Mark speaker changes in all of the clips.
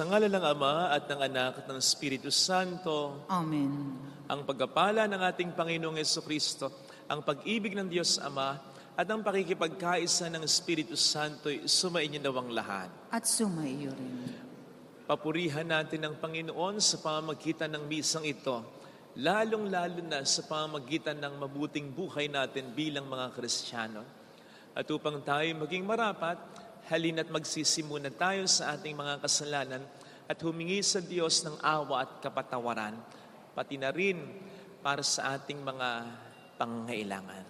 Speaker 1: Sa ngalan ng Ama at ng Anak at ng Espiritu Santo.
Speaker 2: Amen.
Speaker 1: Ang pagpapala ng ating Panginoong Jesucristo, ang pag-ibig ng Diyos Ama, at ang pakikipagkaisa ng Espiritu Santo ay sumainyo nawang lahat.
Speaker 2: At sumaiyo rin.
Speaker 1: Papurihan natin ang Panginoon sa pamamagitan ng misang ito, lalong-lalo na sa pamamagitan ng mabuting buhay natin bilang mga Kristiyano. At upang tayo maging marapat, halina't magsisimuna tayo sa ating mga kasalanan at humingi sa Diyos ng awa at kapatawaran, pati na rin para sa ating mga pangangailangan.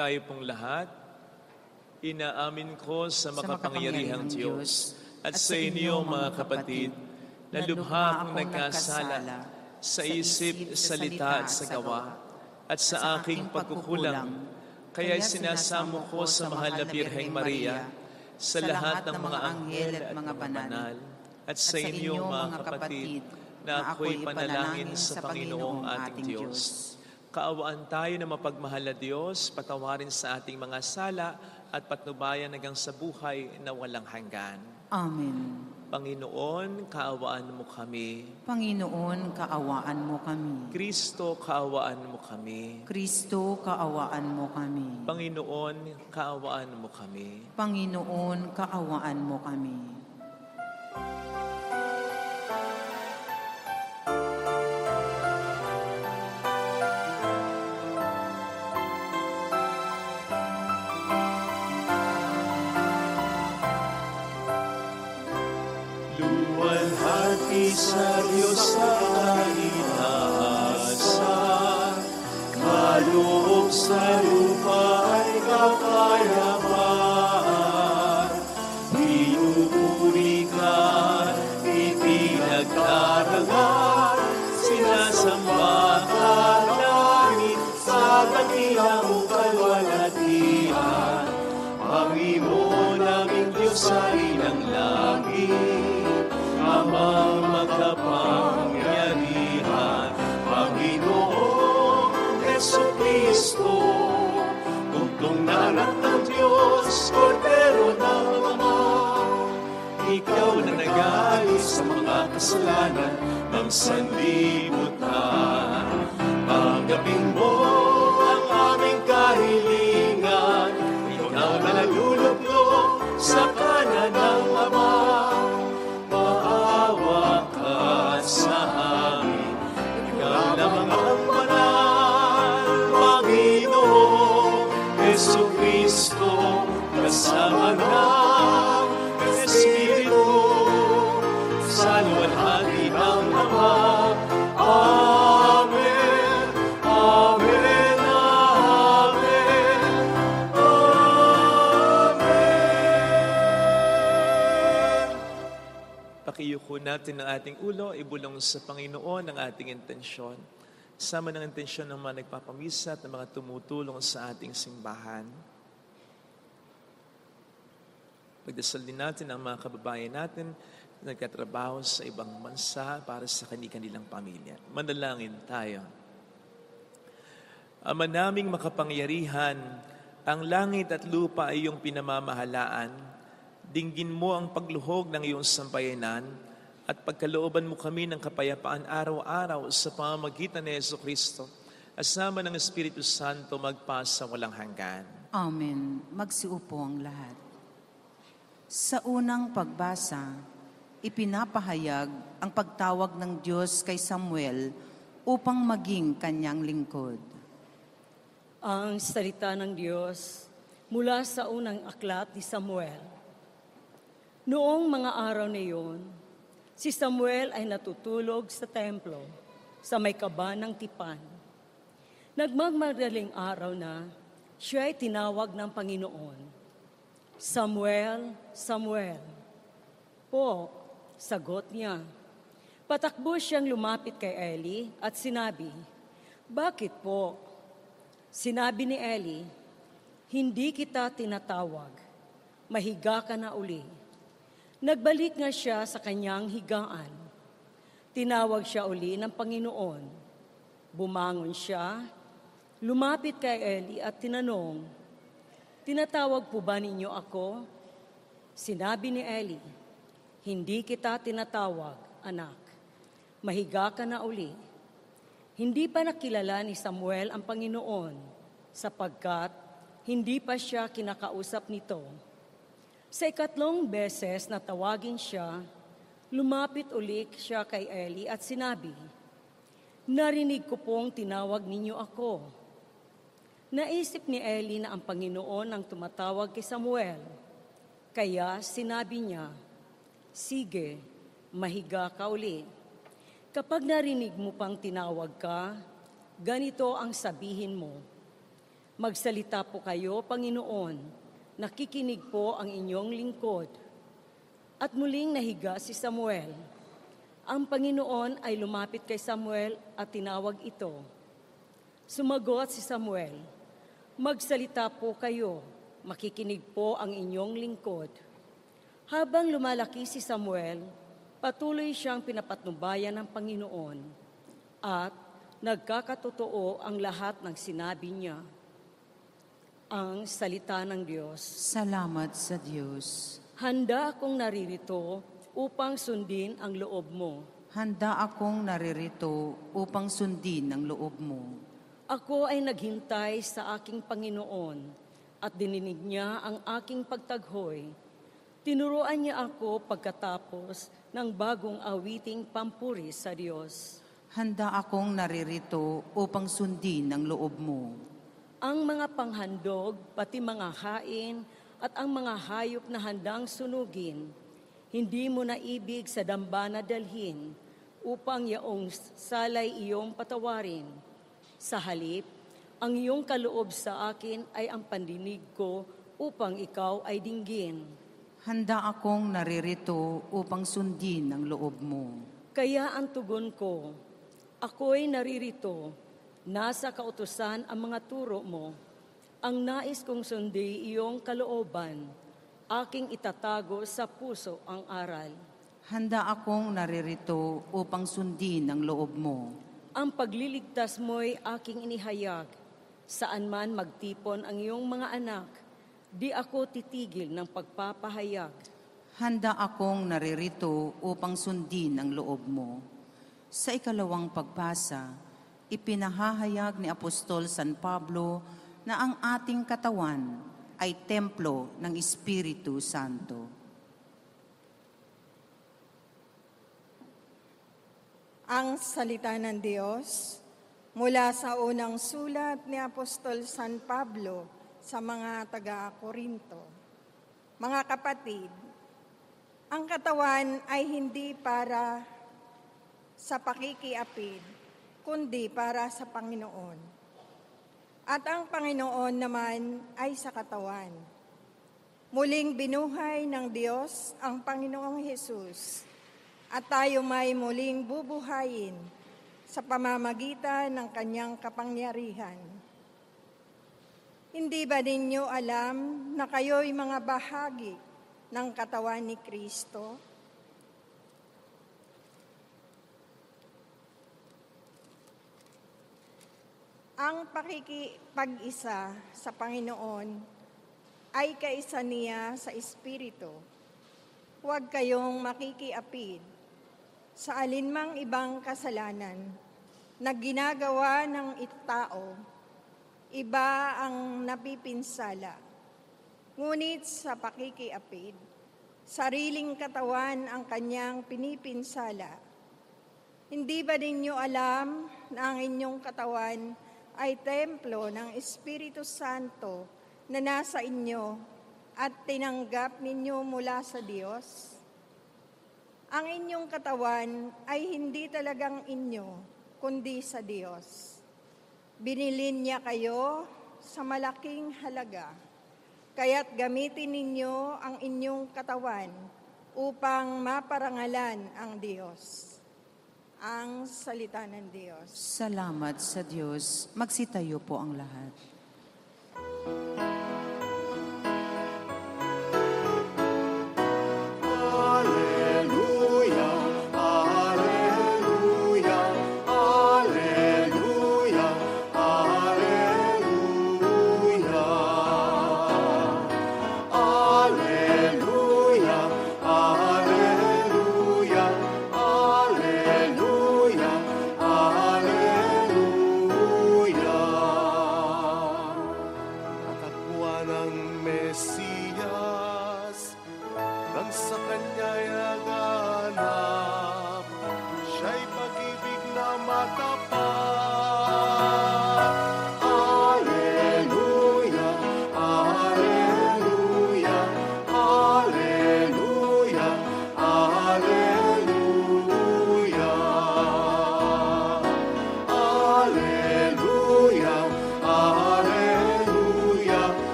Speaker 1: Tayo pong lahat, inaamin ko sa makapangyarihang Diyos at sa inyo mga kapatid, na lubha akong nagkasala sa isip, salita at sa gawa, at sa aking pagkukulang. Kaya sinasamo ko sa mahal na Birheng Maria, sa lahat ng mga anghel at mga banal, at sa inyo mga kapatid, na ako'y panalangin sa Panginoong ating Diyos. Kaawaan tayo na mapagmahal na Diyos, patawarin sa ating mga sala at patnubayan hanggang sa buhay na walang hanggan.
Speaker 2: Amen.
Speaker 1: Panginoon, kaawaan mo kami.
Speaker 2: Panginoon, kaawaan mo kami.
Speaker 1: Kristo, kaawaan mo kami.
Speaker 2: Kristo, kaawaan mo kami.
Speaker 1: Panginoon, kaawaan mo kami.
Speaker 2: Panginoon, kaawaan mo kami.
Speaker 1: Sa Diyos sa inaasahan, kaloob sa lupa ay kapayapaan. Pinupuri ka, ipinagdarangal, sinasamba ka langit sa dakilang kalwalhatian. Panginoon naming Diyos ay ng langit, Amang makapangyarihan, Panginoong Jesucristo, tugtong na anak ng Diyos, Kordero ng Ama. Ikaw na nag-alis sa mga kasalanan ng sanlibutan. Tanggapin mo ang aming kahilingan, ikaw na naluluglo sa kanan ng Ama. Sa amin, ikaw lamang ang banal, Panginoon Jesucristo, kasama ng Espiritu, sa luwalhati ng Ama. Amen, Amen, Amen, Amen. Pakiyuko natin ang ating ulo, ibulong sa Panginoon ang ating intensyon. Sama ng intensyon ng mga nagpapamisa at ng mga tumutulong sa ating simbahan. Pagdasal din natin ang mga kababayan natin na nagkatrabaho sa ibang bansa para sa kanilang pamilya. Manalangin tayo. Ama naming makapangyarihan, ang langit at lupa ay iyong pinamamahalaan. Dinggin mo ang pagluhog ng iyong sambayanan at pagkalooban mo kami ng kapayapaan araw-araw sa pamamagitan ni Jesucristo, asama ng Espiritu Santo magpasa walang hanggan.
Speaker 2: Amen. Magsiupo ang lahat. Sa unang pagbasa, ipinapahayag ang pagtawag ng Diyos kay Samuel upang maging kanyang lingkod.
Speaker 3: Ang salita ng Diyos mula sa unang aklat ni Samuel. Noong mga araw na iyon, si Samuel ay natutulog sa templo sa may kaba ng tipan. Nagmamadaling araw na siya ay tinawag ng Panginoon. Samuel, Samuel. Po, sagot niya. Patakbo siyang lumapit kay Eli at sinabi, "Bakit po?" Sinabi ni Eli, "Hindi kita tinatawag. Mahiga ka na uli." Nagbalik nga siya sa kanyang higaan. Tinawag siya uli ng Panginoon. Bumangon siya, lumapit kay Eli at tinanong, tinatawag po ba ninyo ako? Sinabi ni Eli, hindi kita tinatawag, anak. Mahiga ka na uli. Hindi pa nakilala ni Samuel ang Panginoon, sapagkat hindi pa siya kinakausap nito. Sa ikatlong beses na tawagin siya, lumapit ulit siya kay Eli at sinabi, narinig ko pong tinawag ninyo ako. Naisip ni Eli na ang Panginoon ang tumatawag kay Samuel. Kaya sinabi niya, sige, mahiga ka uli. Kapag narinig mo pang tinawag ka, ganito ang sabihin mo. Magsalita po kayo, Panginoon, nakikinig po ang inyong lingkod. At muling nahiga si Samuel. Ang Panginoon ay lumapit kay Samuel at tinawag ito. Sumagot si Samuel, magsalita po kayo, makikinig po ang inyong lingkod. Habang lumalaki si Samuel, patuloy siyang pinapatnubayan ng Panginoon at nagkakatotoo ang lahat ng sinabi niya. Ang salita ng Diyos.
Speaker 2: Salamat sa Diyos.
Speaker 3: Handa akong naririto upang sundin ang loob mo.
Speaker 2: Handa akong naririto upang sundin ang loob mo.
Speaker 3: Ako ay naghintay sa aking Panginoon at dininig niya ang aking pagtaghoy. Tinuruan niya ako pagkatapos ng bagong awiting pampuri sa Diyos.
Speaker 2: Handa akong naririto upang sundin ang loob mo.
Speaker 3: Ang mga panghandog, pati mga hain at ang mga hayop na handang sunugin, hindi mo na ibig sa dambana dalhin upang yaong salay iyong patawarin. Sa halip, ang iyong kaloob sa akin ay ang pandinig ko upang ikaw ay dinggin.
Speaker 2: Handa akong naririto upang sundin ang loob mo.
Speaker 3: Kaya ang tugon ko, ako'y naririto, nasa kautusan ang mga turo mo. Ang nais kong sundi iyong kalooban, aking itatago sa puso ang aral.
Speaker 2: Handa akong naririto upang sundin ang loob mo.
Speaker 3: Ang pagliligtas mo'y aking inihayag. Saan man magtipon ang iyong mga anak, di ako titigil ng pagpapahayag.
Speaker 2: Handa akong naririto upang sundin ang loob mo. Sa ikalawang pagbasa, ipinahahayag ni Apostol San Pablo na ang ating katawan ay templo ng Espiritu Santo.
Speaker 4: Ang salita ng Diyos mula sa unang sulat ni Apostol San Pablo sa mga taga-Korinto. Mga kapatid, ang katawan ay hindi para sa pakikiapid, kundi para sa Panginoon. At ang Panginoon naman ay sa katawan. Muling binuhay ng Diyos ang Panginoong Hesus, at tayo may muling bubuhayin sa pamamagitan ng kanyang kapangyarihan. Hindi ba ninyo alam na kayo'y mga bahagi ng katawan ni Kristo? Ang pakikipag-isa sa Panginoon ay kaisa niya sa Espiritu. Huwag kayong makikiapid sa alinmang ibang kasalanan na ginagawa ng tao. Iba ang napipinsala. Ngunit sa pakikiapid, sariling katawan ang kanyang pinipinsala. Hindi ba ninyo alam na ang inyong katawan ay templo ng Espiritu Santo na nasa inyo at tinanggap ninyo mula sa Diyos? Ang inyong katawan ay hindi talagang inyo, kundi sa Diyos. Binili niya kayo sa malaking halaga, kaya't gamitin ninyo ang inyong katawan upang maparangalan ang Diyos. Ang salita ng Diyos.
Speaker 2: Salamat sa Diyos. Magsitayo po ang lahat.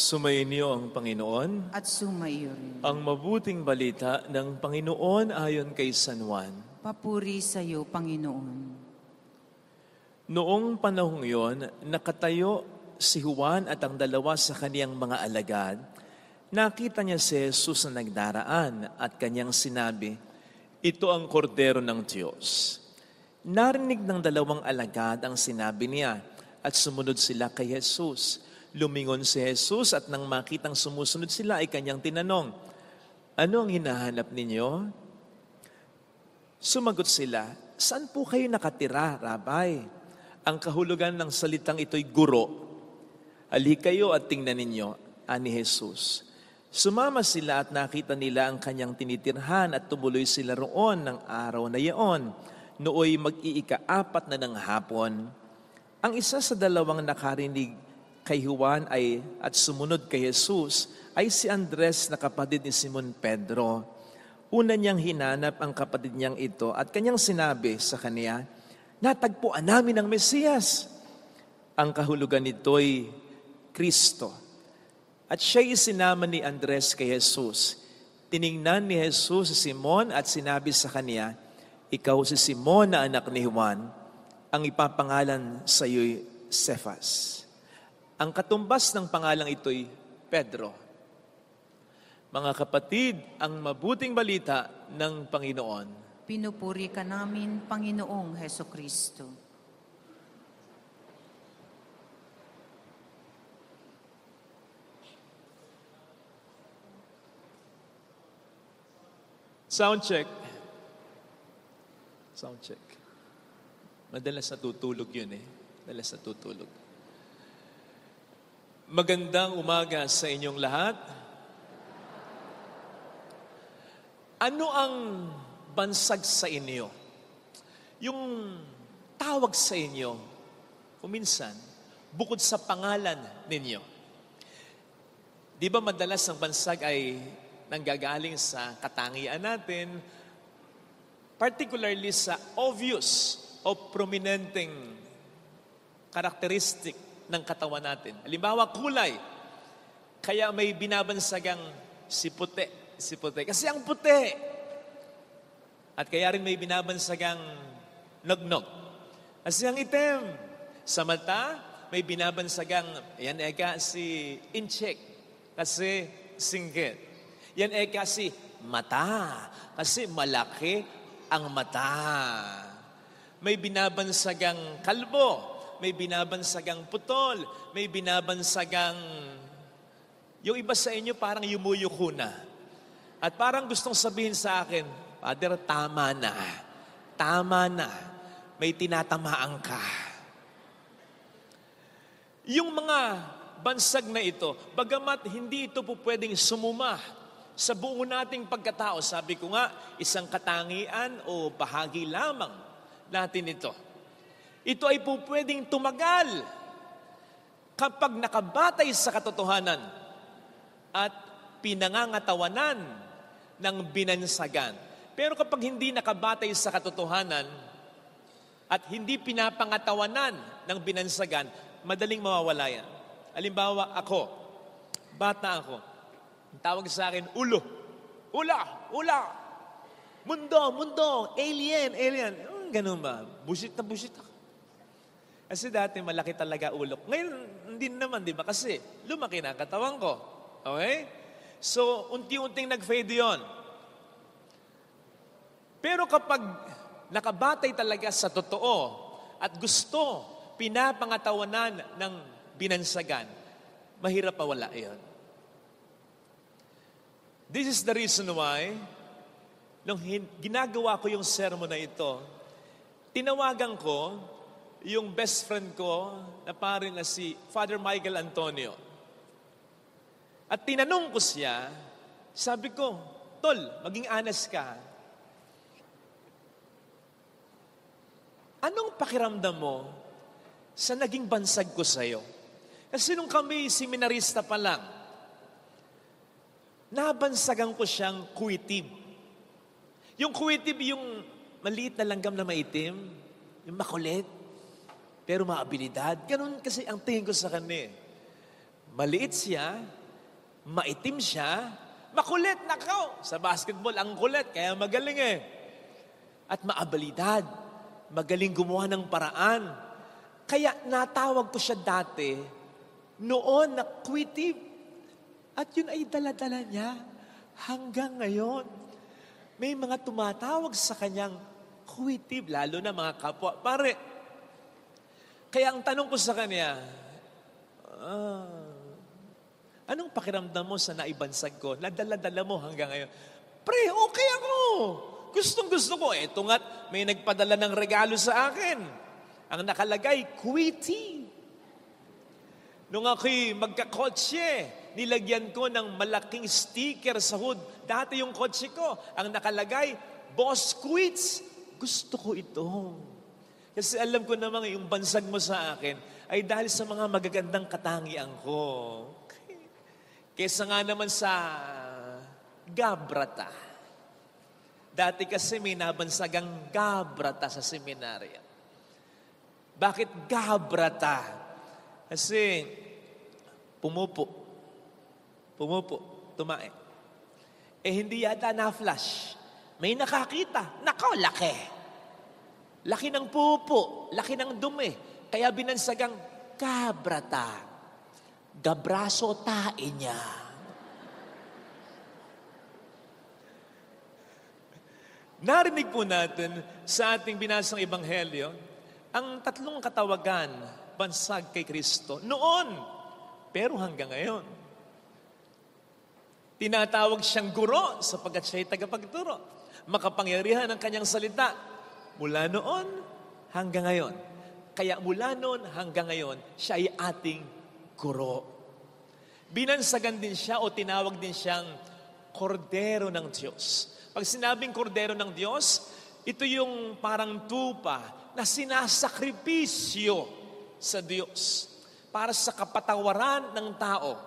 Speaker 1: Sumainyo ang Panginoon.
Speaker 2: At sumaiyo rin.
Speaker 1: Ang mabuting balita ng Panginoon ayon kay San Juan.
Speaker 2: Papuri sa iyo, Panginoon.
Speaker 1: Noong panahong yon, nakatayo si Juan at ang dalawa sa kaniyang mga alagad. Nakita niya si Jesus na nagdaraan at kanyang sinabi, "Ito ang kordero ng Diyos." Narinig ng dalawang alagad ang sinabi niya at sumunod sila kay Jesus. Lumingon si Jesus at nang makitang sumusunod sila ay kanyang tinanong, "Ano ang hinahanap ninyo?" Sumagot sila, "Saan po kayo nakatira, Rabay?" Ang kahulugan ng salitang ito'y guro. "Halika kayo at tingnan ninyo," ani Jesus. Sumama sila at nakita nila ang kanyang tinitirhan at tumuloy sila roon ng araw na iyon. Nooy mag-iika-4 na ng hapon. Ang isa sa dalawang nakarinig kay Juan at sumunod kay Jesus ay si Andres na kapatid ni Simon Pedro. Una niyang hinanap ang kapatid niyang ito at kanyang sinabi sa kaniya, "Natagpuan namin ang Mesiyas." Ang kahulugan nito'y Kristo. At siya'y sinama ni Andres kay Jesus. Tiningnan ni Jesus si Simon at sinabi sa kaniya, "Ikaw si Simon na anak ni Juan, ang ipapangalan sa iyo'y Cephas." Ang katumbas ng pangalang ito'y Pedro. Mga kapatid, ang mabuting balita ng Panginoon.
Speaker 2: Pinupuri ka namin, Panginoong Hesukristo.
Speaker 1: Sound check. Sound check. Madalas natutulog yun eh. Madalas natutulog. Magandang umaga sa inyong lahat. Ano ang bansag sa inyo? Yung tawag sa inyo, kuminsan, bukod sa pangalan ninyo. Di ba madalas ang bansag ay nanggagaling sa katangian natin, particularly sa obvious o prominenteng karakteristik ng katawan natin. Halimbawa, kulay. Kaya may binabansagang si puti. Kasi ang puti. At kaya rin may binabansagang nognog. Kasi ang itim. Sa mata, may binabansagang, yan si incheck. Kasi singgit. Yan kasi mata. Kasi malaki ang mata. May binabansagang kalbo. May binabansagang putol, may binabansagang, yung iba sa inyo parang yumuyuko na. At parang gustong sabihin sa akin, "Father, tama na. Tama na. May tinatamaan ka." Yung mga bansag na ito, bagamat hindi ito po pwedeng sumuma sa buo nating pagkatao, sabi ko nga, isang katangian o bahagi lamang natin ito. Ito ay po pwedeng tumagal kapag nakabatay sa katotohanan at pinangangatawanan ng binansagan. Pero kapag hindi nakabatay sa katotohanan at hindi pinapangatawanan ng binansagan, madaling mawawala yan. Halimbawa, ako, bata ako, ang tawag sa akin, ulo. Ula. Mundo, alien. Ganun ba? Busit na busit ako. Kasi dati malaki talaga ulok. Ngayon, hindi naman, di ba? Kasi lumaki na ang katawan ko. Okay? So, unti-unting nag-fade yun. Pero kapag nakabatay talaga sa totoo at gusto pinapangatawanan ng binansagan, mahirap mawala yun. This is the reason why, nung ginagawa ko yung sermon na ito, tinawagan ko yung best friend ko na parin na si Father Michael Antonio. At tinanong ko siya, sabi ko, "Tol, maging honest ka. Anong pakiramdam mo sa naging bansag ko sa'yo?" Kasi nung kami seminarista pa lang, nabansagan ko siyang kuwitib. Yung kuwitib, yung maliit na langgam na maitim, yung makulit, pero maabilidad. Ganun kasi ang tingin ko sa kanya. Maliit siya, Maitim siya, makulit, nakaw. Sa basketball, ang kulit, kaya magaling eh. At maabilidad, magaling gumawa ng paraan. Kaya natawag ko siya dati, noon na quitive. At yun ay dala-dala niya hanggang ngayon. May mga tumatawag sa kanyang quitive, lalo na mga kapwa. Pare, kaya ang tanong ko sa kanya, anong pakiramdam mo sa naibansag ko? Nadala-dala mo hanggang ngayon. Pre, okay ako. Gustong-gusto ko. Eto nga't may nagpadala ng regalo sa akin. Ang nakalagay, quitty. Nung ako'y magkakotse, nilagyan ko ng malaking sticker sa hood. Dati yung kotse ko, ang nakalagay, Boss Quits. Gusto ko ito. Kasi alam ko namang yung bansag mo sa akin ay dahil sa mga magagandang katangian ko. Kesa nga naman sa gabrata. Dati kasi may nabansagang gabrata sa seminarya. Bakit gabrata? Kasi pumupo, tumae. Hindi yata na-flash. May nakakita. Nako, laki. Laki ng pupo, laki ng dumi. Kaya binansagang gabrata. Gabraso tae niya. Narinig po natin sa ating binasang ebanghelyo ang tatlong katawagan bansag kay Kristo noon, pero hanggang ngayon. Tinatawag siyang guro sapagkat siya'y tagapagturo. Makapangyarihan ang kanyang salita mula noon hanggang ngayon. Kaya mula noon hanggang ngayon, siya ay ating guro. Binansagan din siya o tinawag din siyang kordero ng Diyos. Pag sinabing kordero ng Diyos, ito yung parang tupa na sinasakripisyo sa Diyos para sa kapatawaran ng tao.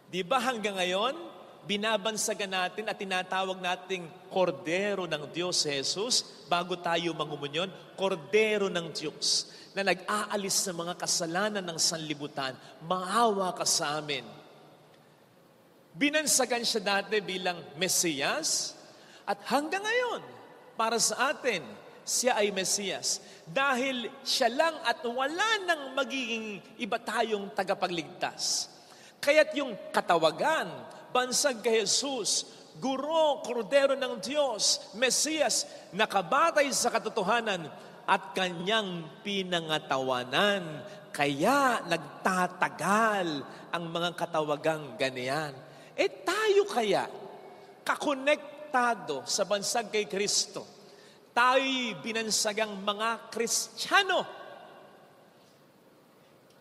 Speaker 1: Di ba hanggang ngayon, binabansagan natin at tinatawag nating kordero ng Diyos si Jesus bago tayo mangumunyon, kordero ng Diyos na nag-aalis sa mga kasalanan ng sanlibutan. Maawa ka sa amin. Binansagan siya dati bilang Mesiyas at hanggang ngayon, para sa atin, siya ay Mesiyas. Dahil siya lang at wala nang magiging iba tayong tagapagligtas. Kaya't yung katawagan, bansag kay Jesus, guro, kordero ng Diyos, Mesiyas, nakabatay sa katotohanan at kanyang pinangatawanan. Kaya nagtatagal ang mga katawagang ganiyan. Tayo kaya, kakonektado sa bansag kay Kristo, tayo'y binansagang mga Kristiyano.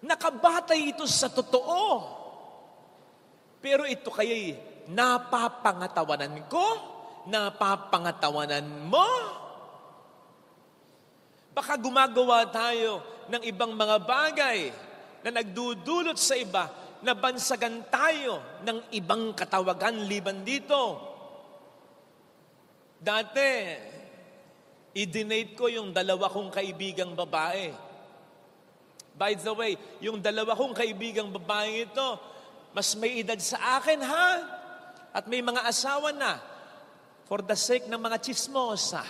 Speaker 1: Nakabatay ito sa totoo. Pero ito kaya'y napapangatawanan ko, napapangatawanan mo. Baka gumagawa tayo ng ibang mga bagay na nagdudulot sa iba na bansagan tayo ng ibang katawagan liban dito. Dati, i-donate ko yung 2 kong kaibigang babae. By the way, yung 2 kong kaibigang babae ito, mas may edad sa akin, ha? At may mga asawa na for the sake ng mga chismosa.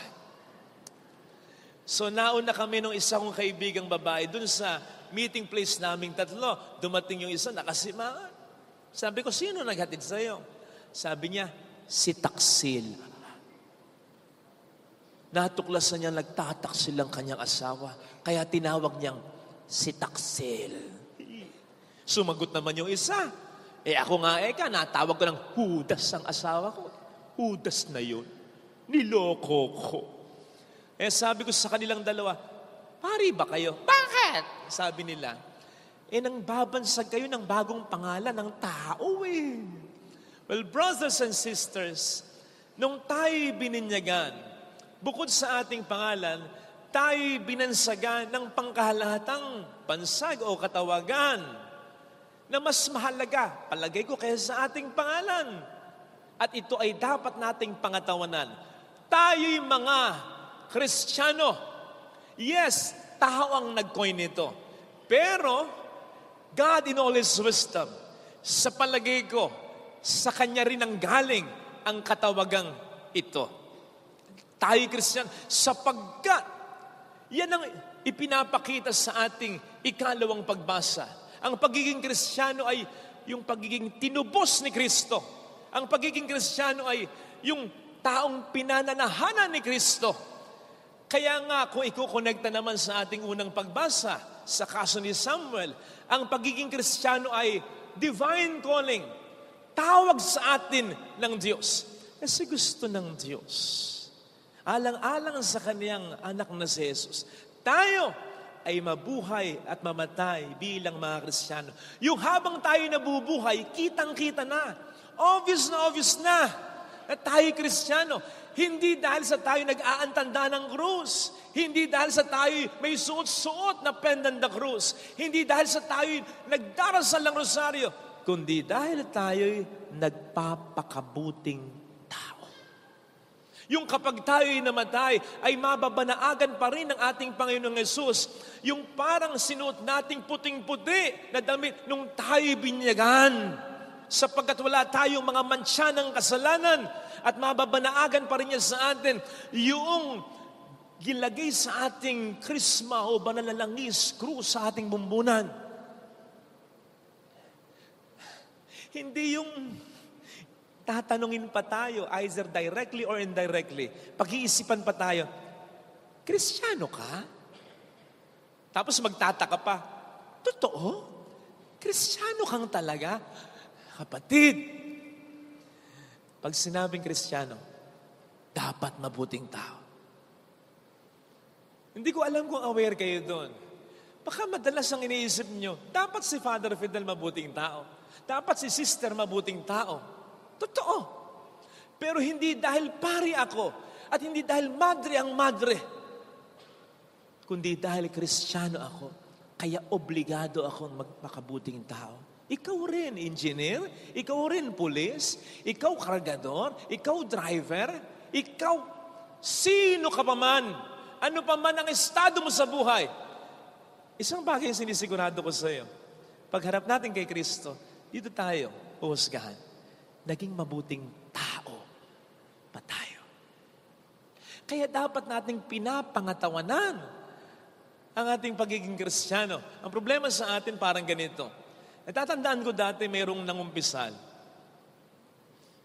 Speaker 1: So nauna kami nung isa kong kaibigang babae dun sa meeting place naming 3. Dumating yung isa, nakasimangan. Sabi ko, sino naghatid sa'yo? Sabi niya, si Taksil. Natuklasan niya nagtataksil ang kanyang asawa. Kaya tinawag niyang si Taksil. Sumagot naman yung isa. Ako nga natawag ko ng Judas ang asawa ko. Judas na yun. Niloko ko. Sabi ko sa kanilang 2, pari ba kayo? Bakit? Sabi nila, nang babansag kayo ng bagong pangalan ng tao Well, brothers and sisters, nung tayo'y bininyagan, bukod sa ating pangalan, tayo'y binansagan ng pangkalahatang bansag o katawagan na mas mahalaga, palagay ko, kaysa sa ating pangalan. At ito ay dapat nating pangatawanan. Tayo'y mga Kristiyano. Yes, tao ang nag-coin nito. Pero, God in all His wisdom, sa palagay ko, sa Kanya rin ang galing ang katawagang ito. Tayo Kristiyan, sapagkat yan ang ipinapakita sa ating ikalawang pagbasa. Ang pagiging Kristiyano ay yung pagiging tinubos ni Kristo. Ang pagiging Kristiyano ay yung taong pinananahanan ni Kristo. Kaya nga, kung ikukonekta naman sa ating unang pagbasa, sa kaso ni Samuel, ang pagiging Kristiyano ay divine calling. Tawag sa atin ng Diyos. Kasi gusto ng Diyos, alang-alang sa Kaniyang anak na si Jesus, tayo ay mabuhay at mamatay bilang mga Kristiyano. Yung habang tayo nabubuhay, kitang-kita na. Obvious na tayo Kristiyano. Hindi dahil sa tayo nag-aantanda ng krus. Hindi dahil sa tayo may suot-suot na pendant na krus. Hindi dahil sa tayo nagdarasal ng rosaryo. Kundi dahil tayo'y nagpapakabuting tao. Yung kapag tayo'y namatay, ay mababanaagan pa rin ng ating Panginoong Yesus. Yung parang sinuot nating puting-puti na damit nung tayo'y binyagan. Sapagkat wala tayong mga mantsa ng kasalanan at mababanaagan pa rin niya sa atin yung gilagay sa ating krisma o banal na langis, krus sa ating bumbunan. Hindi yung tatanungin pa tayo, either directly or indirectly. Pag-iisipan pa tayo, Kristiyano ka? Tapos magtataka pa, totoo? Kristiyano kang talaga? Kapatid, pag sinabing Kristiyano, dapat mabuting tao. Hindi ko alam kung aware kayo doon. Baka madalas ang iniisip nyo, dapat si Father Fidel mabuting tao. Dapat si Sister mabuting tao. Totoo. Pero hindi dahil pari ako at hindi dahil madre ang madre, kundi dahil Kristiyano ako, kaya obligado akong magpakabuting tao. Ikaw rin, engineer. Ikaw rin, pulis. Ikaw, kargador. Ikaw, driver. Ikaw, sino ka pa man. Ano pa man ang estado mo sa buhay. Isang bagay yung sinisigurado ko sa iyo. Pagharap natin kay Kristo, dito tayo uhusgahan. Naging mabuting tao pa tayo. Kaya dapat nating pinapangatawanan ang ating pagiging Kristiyano. Ang problema sa atin parang ganito. Natatandaan ko dati mayroong nangumpisal.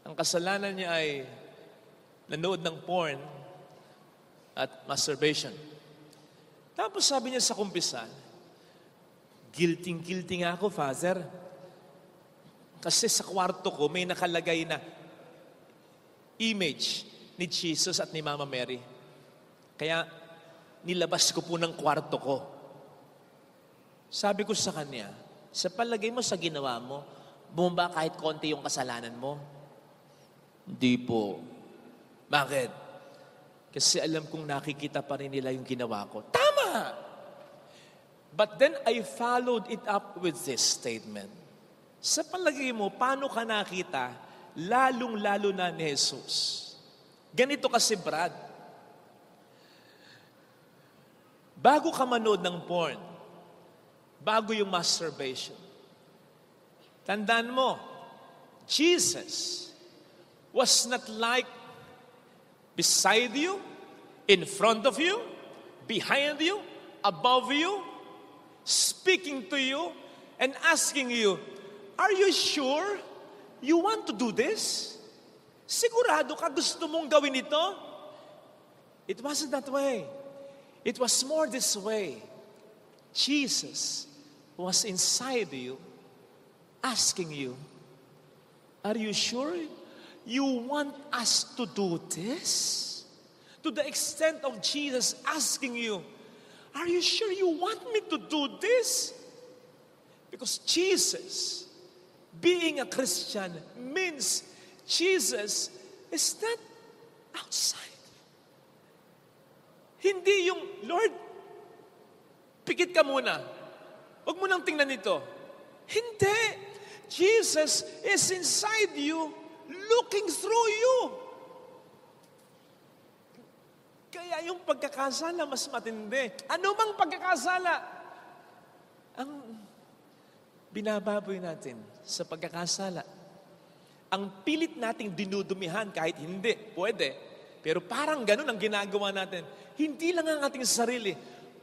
Speaker 1: Ang kasalanan niya ay nanood ng porn at masturbation. Tapos sabi niya sa kumpisal, guilty nga ako, Father. Kasi sa kwarto ko may nakalagay na image ni Jesus at ni Mama Mary. Kaya nilabas ko po ng kwarto ko. Sabi ko sa kanya, sa palagay mo, sa ginawa mo, bumaba kahit konti yung kasalanan mo? Hindi po. Bakit? Kasi alam kong nakikita pa rin nila yung ginawa ko. Tama! But then I followed it up with this statement. Sa palagay mo, paano ka nakita, lalong-lalo na ni Jesus? Ganito kasi, Brad. Bago ka manood ng porn, bago yung masturbation, tandaan mo, Jesus was not like beside you, in front of you, behind you, above you, speaking to you, and asking you, are you sure you want to do this? Sigurado ka gusto mong gawin ito? It wasn't that way. It was more this way. Jesus was inside you, asking you, are you sure you want us to do this? To the extent of Jesus asking you, are you sure you want me to do this? Because Jesus, being a Christian, means Jesus is not outside. Hindi yung, Lord, pikit ka muna. Huwag mo nang tingnan ito. Hindi. Jesus is inside you, looking through you. Kaya yung pagkakasala mas matindi. Ano mang pagkakasala? Ang binababoy natin sa pagkakasala Ang pilit nating dinudumihan kahit hindi, pwede. Pero parang ganun ang ginagawa natin. Hindi lang ang ating sarili,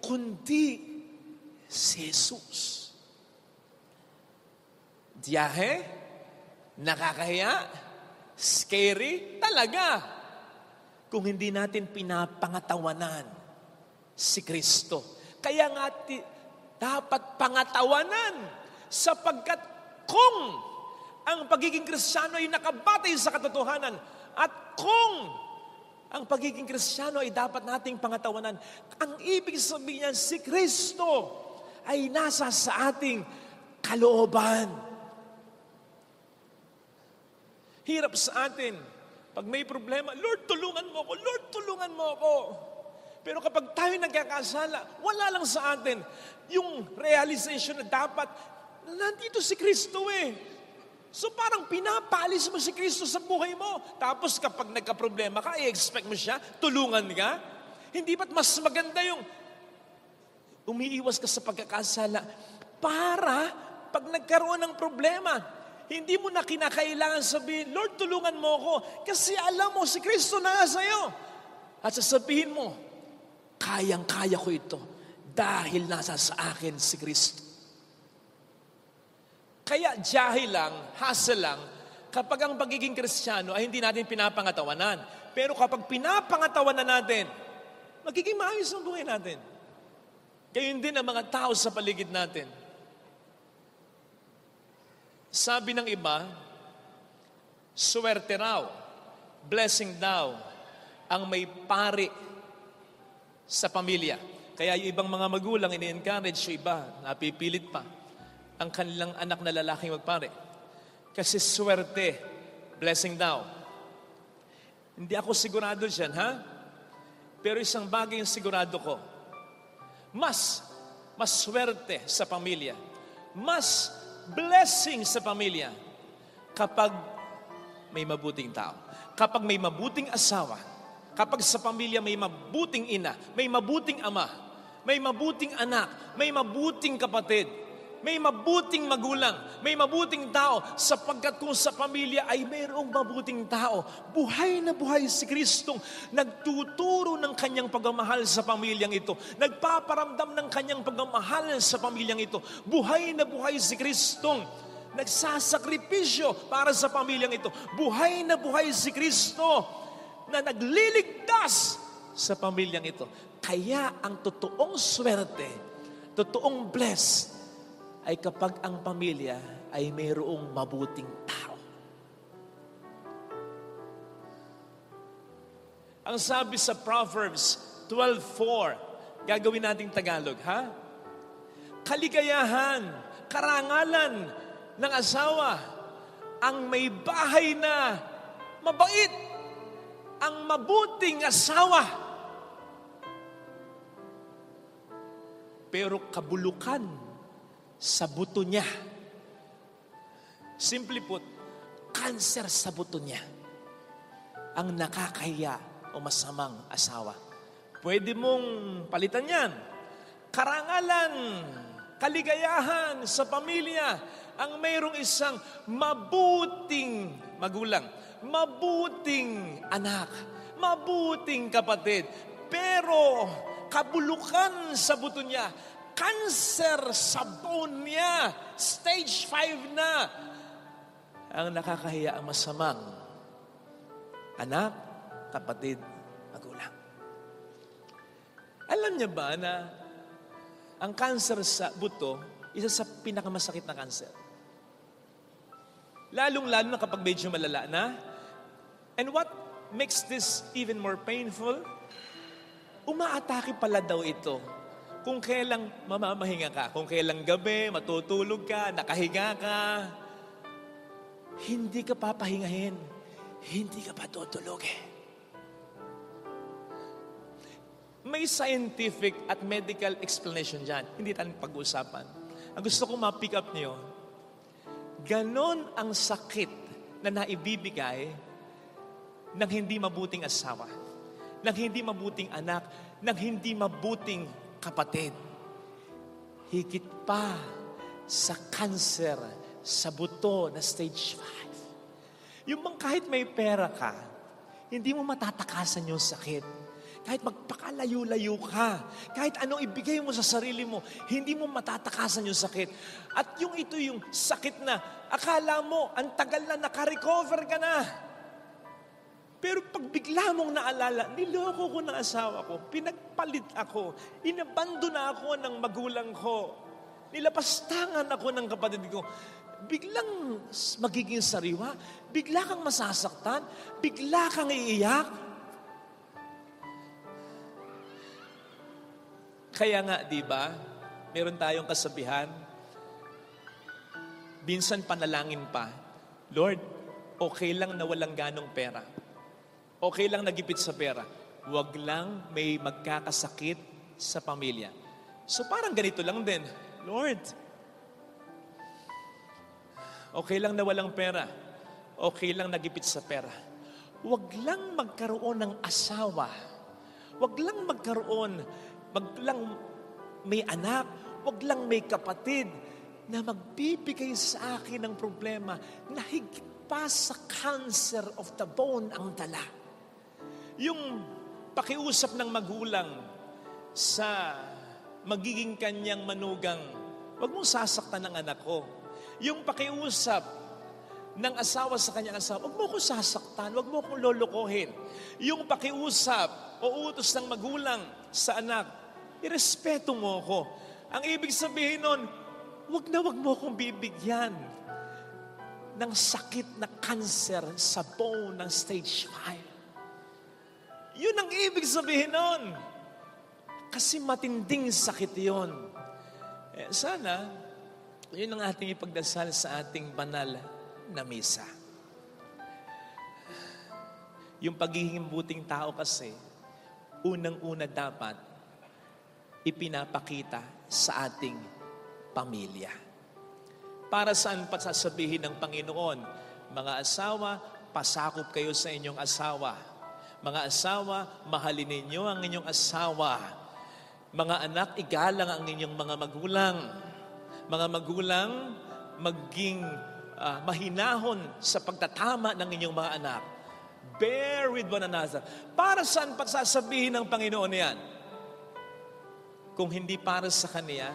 Speaker 1: kundi si Jesus. Diyahe, nakakahiya, scary, talaga. Kung hindi natin pinapangatawanan si Kristo. Kaya nga dapat pangatawanan sapagkat kung ang pagiging Kristiyano ay nakabatay sa katotohanan at kung ang pagiging Kristiyano ay dapat nating pangatawanan, ang ibig sabihin niyan, si Kristo ay nasa sa ating kalooban. Hirap sa atin. Pag may problema, Lord, tulungan mo ako. Lord, tulungan mo ako. Pero kapag tayo nagkakasala, wala lang sa atin yung realization na dapat, nandito si Kristo eh. So parang pinapalis mo si Kristo sa buhay mo. Tapos kapag nagka-problema ka, i-expect mo siya, tulungan ka. Hindi ba't mas maganda yung umiiwas ka sa pagkakasala para pag nagkaroon ng problema, hindi mo na kinakailangan sabihin, Lord, tulungan mo ako. Kasi alam mo, si Kristo na sa'yo. At sasabihin mo, kayang-kaya ko ito dahil nasa sa akin si Kristo. Kaya dahil lang, hassle lang, kapag ang pagiging Kristiyano ay hindi natin pinapangatawanan. Pero kapag pinapangatawanan natin, magiging maayos ang buhay natin. Gayon din ang mga tao sa paligid natin. Sabi ng iba, swerte raw, blessing daw, ang may pari sa pamilya. Kaya yung ibang mga magulang, ini-encourage yung iba, napipilit pa, ang kanilang anak na lalaking magpare. Kasi swerte, blessing daw. Hindi ako sigurado dyan, ha? Pero isang bagay yung sigurado ko, mas swerte sa pamilya, mas blessing sa pamilya kapag may mabuting tao. Kapag may mabuting asawa, kapag sa pamilya may mabuting ina, may mabuting ama, may mabuting anak, may mabuting kapatid, may mabuting magulang, may mabuting tao, sapagkat kung sa pamilya ay mayroong mabuting tao, buhay na buhay si Kristong nagtuturo ng kanyang pagmamahal sa pamilyang ito, nagpaparamdam ng kanyang pagmamahal sa pamilyang ito, buhay na buhay si Kristong nagsasakripisyo para sa pamilyang ito, buhay na buhay si Kristo na nagliligtas sa pamilyang ito. Kaya ang totoong swerte, totoong blessed, ay kapag ang pamilya ay mayroong mabuting tao. Ang sabi sa Proverbs 12:4, gagawin nating Tagalog, ha? Kaligayahan, karangalan ng asawa, ang may bahay na mabait, ang mabuting asawa. Pero kabulukan sa buto niya. Simply put, cancer sa buto niya ang nakakahiya o masamang asawa. Pwede mong palitan yan. Karangalan, kaligayahan sa pamilya, ang mayroong isang mabuting magulang, mabuting anak, mabuting kapatid, pero kabulukan sa buto niya, cancer sa bone niya, stage 5 na, ang nakakahiya ang masamang anak, kapatid, magulang. Alam niya ba na ang cancer sa buto, isa sa pinakamasakit na cancer? Lalong-lalo na kapag medyo malala na. And what makes this even more painful? Umaatake pala daw ito kung kailang mamamahinga ka, kung kailang gabi, matutulog ka, nakahiga ka, hindi ka papahingahin, hindi ka patutulogin. May scientific at medical explanation dyan. Hindi tayo pag-uusapan. Ang gusto kong ma-pick up niyo, ganon ang sakit na naibibigay ng hindi mabuting asawa, ng hindi mabuting anak, ng hindi mabuting kapatid. Higit pa sa cancer sa buto na stage 5. Yung bang kahit may pera ka, hindi mo matatakasan yung sakit. Kahit magpakalayo-layo ka, kahit anong ibigay mo sa sarili mo, hindi mo matatakasan yung sakit. At yung ito yung sakit na akala mo, ang tagal na nakarecover ka na. Pero pag bigla mong naalala, niloko ko ng asawa ko, pinagpalit ako, inabando na ako ng magulang ko, nilapastangan ako ng kapatid ko, biglang magiging sariwa, bigla kang masasaktan, bigla kang iiyak. Kaya nga, di ba, meron tayong kasabihan, minsan panalangin pa, Lord, okay lang na walang ganong pera. Okay lang nagipit sa pera. Huwag lang may magkakasakit sa pamilya. So parang ganito lang din, Lord, okay lang na walang pera. Okay lang nagipit sa pera. Huwag lang magkaroon ng asawa. Huwag lang magkaroon, wag lang may anak, wag lang may kapatid na magbibigay sa akin ng problema na higit pa sa cancer of the bone ang dala. Yung pakiusap ng magulang sa magiging kanyang manugang, wag mong sasaktan ng anak ko. Yung pakiusap ng asawa sa kanyang asawa, wag mo akong sasaktan, wag mo akong lolokohin. Yung pakiusap o utos ng magulang sa anak, irespeto mo ako. Ang ibig sabihin nun, wag mo akong bibigyan ng sakit na cancer sa bone ng stage 5. Yun ang ibig sabihin nun. Kasi matinding sakit yun. Sana, yun ang ating ipagdasal sa ating banal na misa. Yung pagiging buting tao kasi, unang-una dapat ipinapakita sa ating pamilya. Para saan pa sasabihin ng Panginoon, mga asawa, pasakop kayo sa inyong asawa. Mga asawa, mahalin ninyo ang inyong asawa. Mga anak, igalang ang inyong mga magulang. Mga magulang, maging mahinahon sa pagtatama ng inyong mga anak. Bear with one another. Para saan pa sasabihin ng Panginoon yan? Kung hindi para sa Kanya,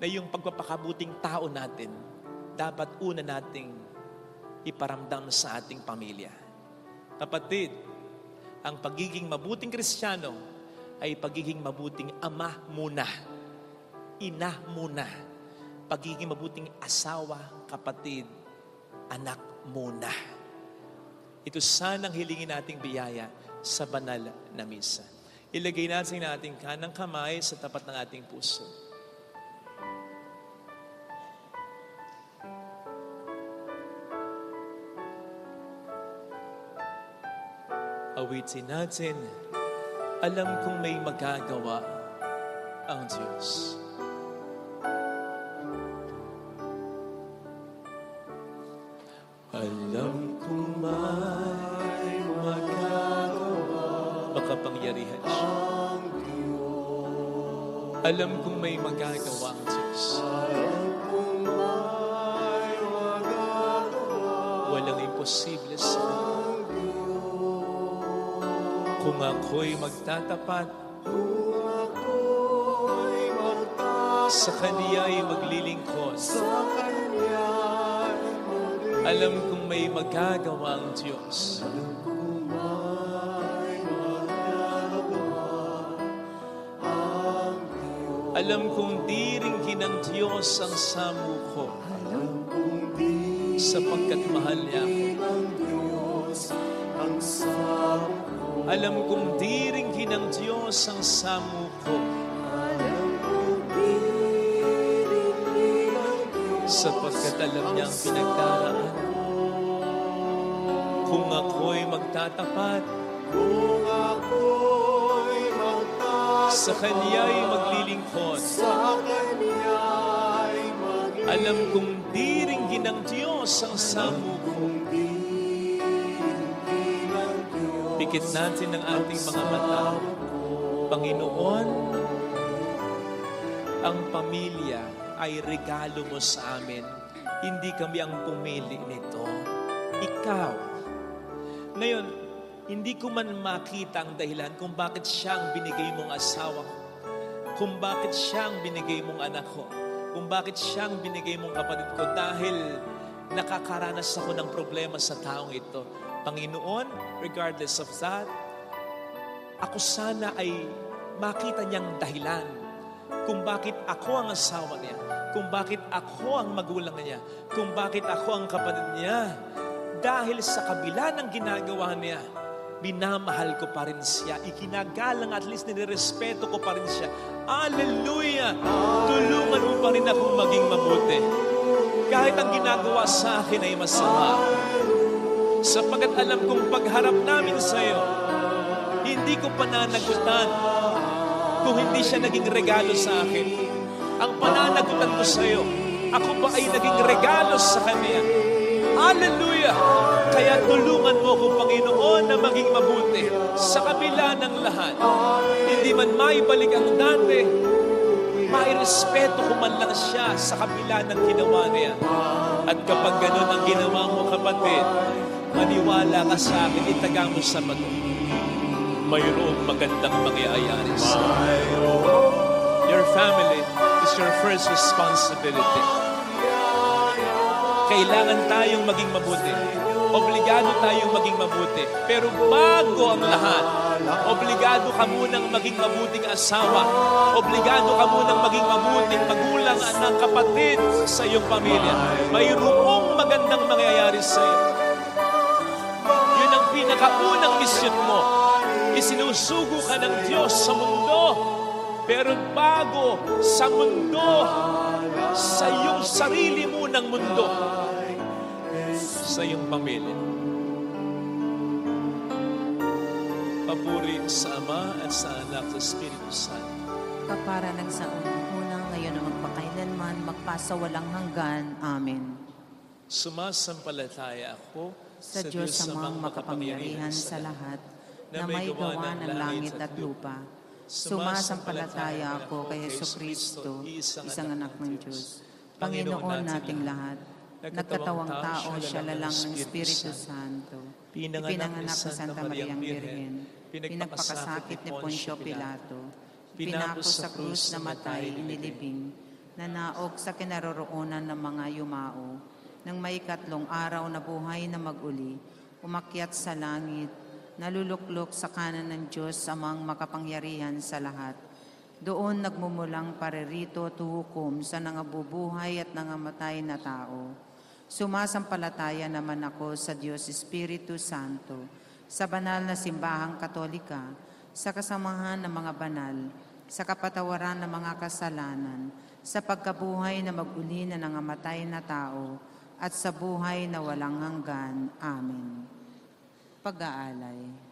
Speaker 1: na yung pagpapakabuting tao natin, dapat una nating iparamdam sa ating pamilya. Kapatid, ang pagiging mabuting Kristiyano ay pagiging mabuting ama muna, ina muna, pagiging mabuting asawa, kapatid, anak muna. Ito sanang hilingin nating biyaya sa banal na misa. Ilagay natin ang ating kanang kamay sa tapat ng ating puso. Awitin natin, alam kong may magagawa ang Diyos. Alam kong may magagawa makapangyarihan siya. Alam kong may magagawa ang Diyos. Walang imposible sa Kanya. Kung ako'y magtatapat, sa Kaniya'y maglilingkod. Alam kong may magagawa ang Diyos. Alam kong diringgin ng Diyos ang samuko, sapagkat mahal niya ako. Alam kong diringgin ng Diyos ang samuko, sapagkat alam niya ang pinagdaraan. Kung ako'y magtatapat, sa Kaniya'y maglilingkod. Alam kong diringgin ng Diyos ang samuko. Pikit natin ang ating mga mata. Panginoon, ang pamilya ay regalo mo sa amin. Hindi kami ang pumili nito. ikaw. Ngayon, hindi ko man makita ang dahilan kung bakit siya ang binigay mong asawa ko, kung bakit siya ang binigay mong anak ko, kung bakit siya ang binigay mong kapatid ko, dahil nakakaranas ako ng problema sa taong ito. Panginoon, regardless of that, ako sana ay makita niyang dahilan kung bakit ako ang asawa niya, kung bakit ako ang magulang niya, kung bakit ako ang kapatid niya. Dahil sa kabila ng ginagawa niya, minamahal ko pa rin siya, ikinagalang, at least nirespeto ko pa rin siya. Hallelujah! Tulungan mo pa rin akong maging mabuti. Kahit ang ginagawa sa akin ay masama. Sapagat alam kong pagharap namin sa iyo, hindi ko pananagutan kung hindi siya naging regalo sa akin. Ang pananagutan ko sa iyo, ako ba ay naging regalo sa Kanya? Hallelujah! Kaya tulungan mo ko, Panginoon, na maging mabuti sa kabila ng lahat. Hindi man maibalik ang dati, mairespeto ko man lang siya sa kabila ng ginawa niya. At kapag ganun ang ginawa mo, kapatid, maniwala ka sa akin, itaga mo sa bato. Mayroong magandang mangyayari sa iyo. Your family is your first responsibility. Kailangan tayong maging mabuti. Obligado tayong maging mabuti. Pero bago ang lahat, obligado ka munang maging mabuting asawa. Obligado ka munang maging mabuting magulang, anak, kapatid sa iyong pamilya. Mayroong magandang mangyayari sa iyo. Yun ang pinakaunang misyon mo. Isinusugo ka ng Diyos sa mundo. Pero bago sa mundo, sa iyong sarili mo ng mundo, sa iyong pamilya. Papuri sa Ama at sa Anak at sa Espiritu Santo.
Speaker 2: Kapara ng sa unang ngayon na magpakailanman, magpasawalang hanggan. Amen.
Speaker 1: Sumasampalataya ako
Speaker 2: Sa Diyos amang makapangyarihan sa lahat, na may gawa ng langit at lupa. Sumasampalataya ako kay Jesucristo, isang anak ng Diyos, Panginoon nating lahat. Nagkatawang tao, siya lalang ng Espiritu Santo. Pinanganak sa Santa Mariang Birhen. Pinagpakasakit ni Poncio Pilato. Pinapos sa krus, namatay, inilibing. Nanaog sa kinaroroonan ng mga yumao. Nang may 3 araw na buhay na maguli, umakyat sa langit, naluluklok sa kanan ng Diyos amang makapangyarihan sa lahat. Doon nagmumulang paririto tuhukom sa nangabubuhay at nangamatay na tao. Sumasampalataya naman ako sa Diyos Espiritu Santo, sa banal na simbahang katolika, sa kasamahan ng mga banal, sa kapatawaran ng mga kasalanan, sa pagkabuhay na maguli na nangamatay na tao, at sa buhay na walang hanggan. Amen. Pag-aalay.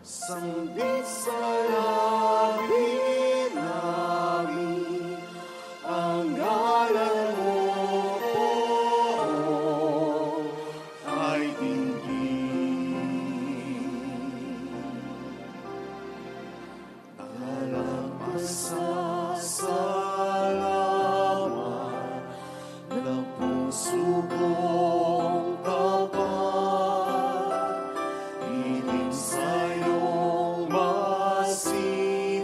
Speaker 5: Sambit sa labi-labi ang ngalan mo po ay dinggin. Alam masasalamat ng pusong kapal, iling sa'yong masin.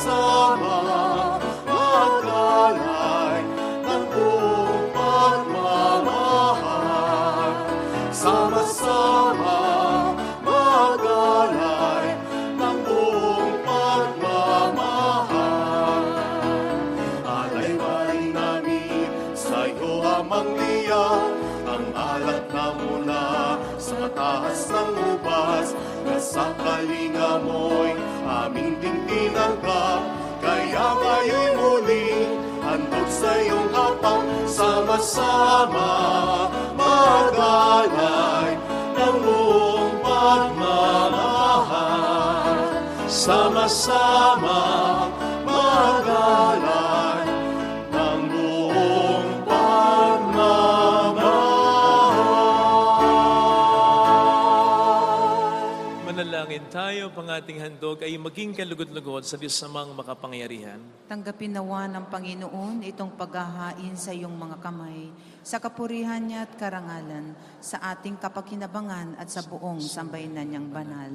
Speaker 5: sama-sama magalay ng buong pagmamahal. Sama-sama magalay ng buong pagmamahal. Alay-alay namin sa iyo, Amang Liang, ang alat na mula sa mataas ng ubas, na sa kalinga mo'y aming tinanggap. Kaya ngayon'y muling handog sa iyong hapang, sama-sama magalay ng buong pagmamahal. Sama-sama magalay ng buong pagmamahal.
Speaker 1: Manalangin tayo, pang ating handog ay maging kalugod-lugod sa Diyos Amang makapangyarihan.
Speaker 2: Tanggapin nawa ng Panginoon itong paghahain sa iyong mga kamay, sa kapurihan niya at karangalan, sa ating kapakinabangan at sa buong sambayanan niyang banal.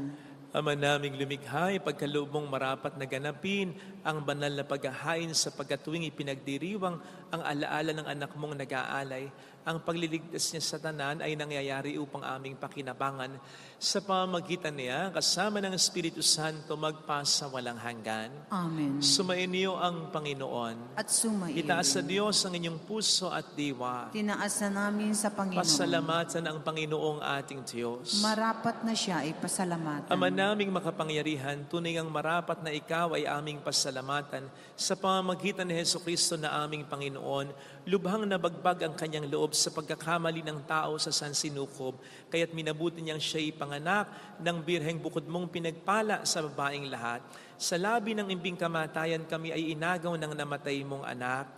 Speaker 1: Ama naming lumikha, ipagkaloob mong marapat na ganapin ang banal na paghahain sapagkat tuwing ipinagdiriwang ang alaala ng anak mong nag-aalay, ang pagliligtas niya sa tanan ay nangyayari upang aming pakinabangan. Sa pamamagitan niya, kasama ng Espiritu Santo, magpasa walang hanggan.
Speaker 2: Amen.
Speaker 1: Sumainyo ang Panginoon.
Speaker 2: At sumaiyo.
Speaker 1: Itaas sa Diyos ang inyong puso at diwa.
Speaker 2: Tinaas na namin sa Panginoon.
Speaker 1: Pasalamatan ang Panginoong ating Diyos.
Speaker 2: Marapat na siya ay pasalamatan.
Speaker 1: Ama naming makapangyarihan, tunay ang marapat na ikaw ay aming pasalamatan sa pamamagitan ni Hesukristo na aming Panginoon. Lubhang nabagbag ang kanyang loob sa pagkakamali ng tao sa sansinukob, kaya't minabuti niyang siya ipanganak ng birheng bukod mong pinagpala sa babaeng lahat. Sa labi ng imbing kamatayan kami ay inagaw ng namatay mong anak.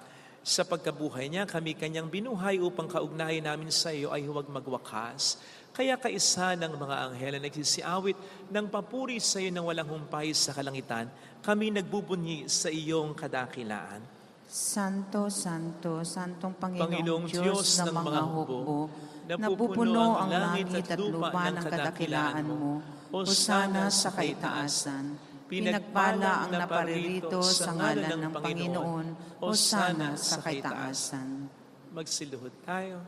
Speaker 1: Sa pagkabuhay niya, kami kanyang binuhay upang kaugnayan namin sa iyo ay huwag magwakas. Kaya kaisa ng mga anghel na nagsisiawit ng papuri sa iyo ng walang humpay sa kalangitan, kami nagbubunyi sa iyong kadakilaan.
Speaker 2: Santo, Santo, Santong Panginoong
Speaker 1: Diyos
Speaker 2: Diyos ng mga hukbo, napupuno ang langit at lupa ng kadakilaan mo. Hosana sa kaitaasan. Pinagpala ang naparirito sa ngalan ng Panginoon. Hosana sa kaitaasan.
Speaker 1: Magsiluhod tayo.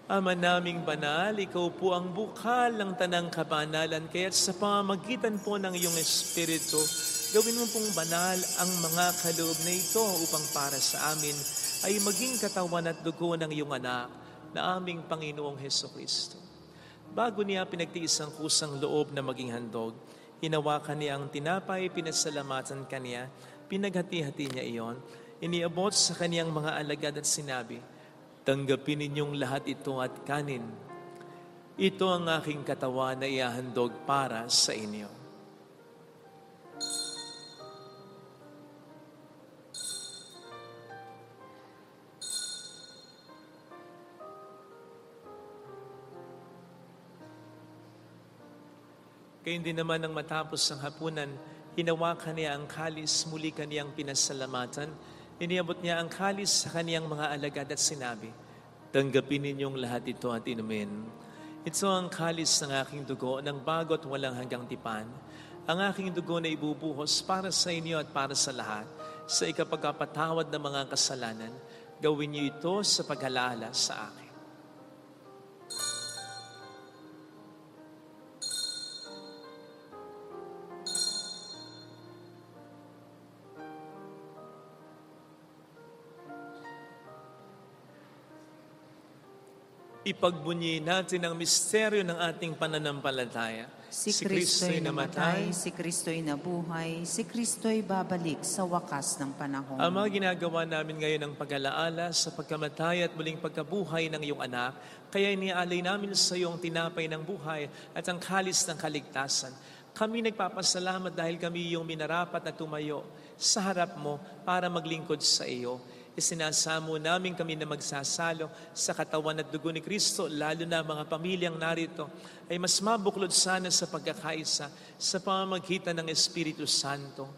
Speaker 1: Ama naming banal, ikaw po ang bukal ng tanang kabanalan, kaya't sa pamamagitan po ng iyong Espiritu, gawin mo pong banal ang mga kaloob na ito upang para sa amin ay maging katawan at dugo ng iyong anak na aming Panginoong Hesukristo. Bago niya pinagtiis ang kusang loob na maging handog, hinawakan niya ang tinapay, pinasalamatan kaniya, pinaghati-hati niya iyon, iniabot sa kaniyang mga alagad at sinabi, tanggapin ninyong lahat ito at kanin. Ito ang aking katawan na iahandog para sa inyo. Kaya hindi naman nang matapos ang hapunan, hinawakan niya ang kalis, muli kaniyang pinasalamatan. Iniabot niya ang kalis sa kaniyang mga alagad at sinabi, tanggapin ninyong lahat ito at inumin. Ito ang kalis ng aking dugo ng bago at walang hanggang tipan. Ang aking dugo na ibubuhos para sa inyo at para sa lahat, sa ikapagkapatawad ng mga kasalanan. Gawin niyo ito sa pag-alala sa akin. Ipagbunyi natin ang misteryo ng ating pananampalataya.
Speaker 2: Si Kristo'y namatay, si Kristo'y nabuhay, si Kristo'y babalik sa wakas ng panahon.
Speaker 1: Ang mga ginagawa namin ngayon ang pag-alaala sa pagkamatay at muling pagkabuhay ng iyong anak, kaya iniaalay namin sa iyo ang tinapay ng buhay at ang kalis ng kaligtasan. Kami nagpapasalamat dahil kami iyong minarapat na tumayo sa harap mo para maglingkod sa iyo. Isinasamo namin kami na magsasalo sa katawan at dugo ni Kristo, lalo na mga pamilyang narito, ay mas mabuklod sana sa pagkakaisa sa pamamagitan ng Espiritu Santo.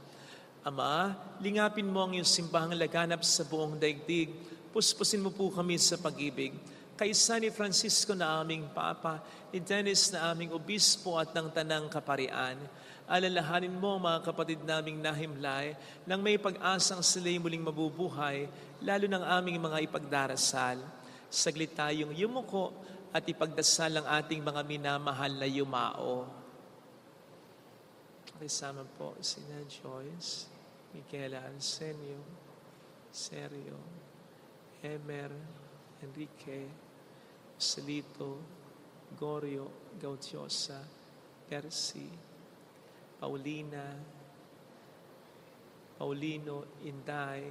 Speaker 1: Ama, lingapin mo ang iyong simbahang laganap sa buong daigdig. Puspusin mo po kami sa pag-ibig. Kaisa ni Francisco na aming Papa, ni Dennis na aming Obispo at ng Tanang Kaparian, Alalahanin mo ang mga kapatid naming nahimlay nang may pag-asang sila'y muling mabubuhay, lalo ng aming mga ipagdarasal. Saglit tayong yumuko at ipagdasal ang ating mga minamahal na yumao. Kasama po sina Joyce, Michaela Arsenio, Sergio, Emer, Enrique, Celito, Gorio, Gautiosa, Percy, Paulina, Paulino, Inday,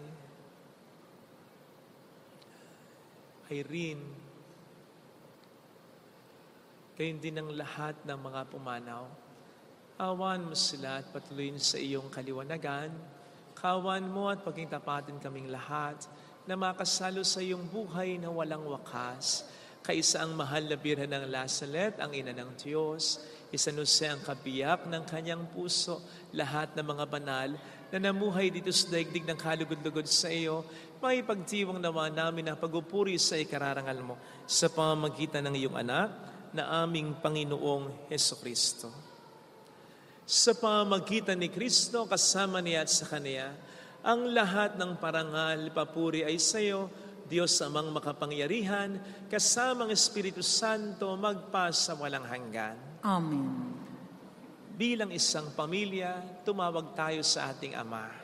Speaker 1: Irene, gayon din ang lahat ng mga pumanaw. Awan mo sila at patuloyin sa iyong kaliwanagan. Kawan mo at paging tapatin kaming lahat na makasalo sa iyong buhay na walang wakas. Kaisa ang mahal na Birhen ng Lazaret, ang ina ng Diyos, San Jose ang kabiyak ng kanyang puso, lahat ng mga banal na namuhay dito sa daigdig ng kalugod-lugod sa iyo, maipagtiwang nawa namin ang pagupuri sa ikararangal mo sa pamamagitan ng iyong anak na aming Panginoong Hesukristo. Sa pamamagitan ni Kristo, kasama niya at sa Kanya, ang lahat ng parangal, papuri ay sa iyo, Diyos amang makapangyarihan, kasamang Espiritu Santo, magpasa walang hanggan.
Speaker 2: Amen.
Speaker 1: Bilang isang pamilya, tumawag tayo sa ating Ama.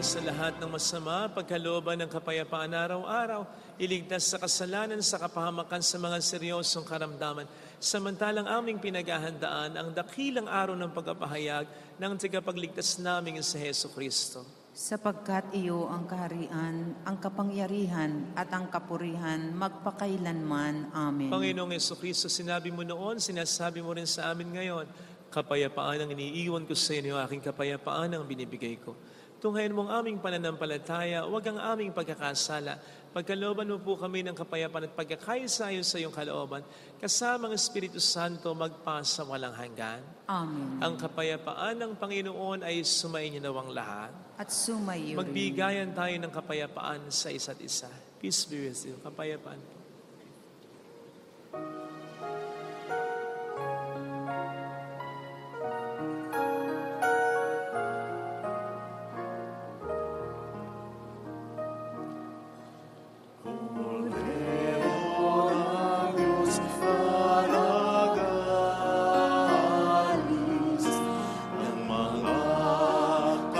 Speaker 1: Sa lahat ng masama, pagkalooban ng kapayapaan araw-araw, iligtas sa kasalanan, sa kapahamakan sa mga seryosong karamdaman, samantalang aming pinaghahandaan ang dakilang araw ng pagpapahayag ng tagapagligtas naming sa Hesukristo.
Speaker 2: Sapagkat iyo ang kaharian, ang kapangyarihan at ang kapurihan magpakailanman. Amen.
Speaker 1: Panginoong Hesukristo, sinabi mo noon, sinasabi mo rin sa amin ngayon, kapayapaan ang iniiwan ko sa inyo, aking kapayapaan ang binibigay ko. Tunghayan mo ang aming pananampalataya, huwag ang aming pagkakasala. Pagkalooban mo po kami ng kapayapaan at pagkakaisa-ayon sa iyong kalooban, kasama ang Espiritu Santo magpasa walang hanggan.
Speaker 2: Amen.
Speaker 1: Ang kapayapaan ng Panginoon ay sumainyo nawang lahat.
Speaker 2: At sumayo rin.
Speaker 1: Magbigayan tayo ng kapayapaan sa isa't isa. Peace be with you. Kapayapaan po.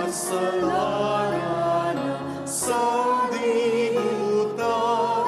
Speaker 5: Kasalanan sa libutan,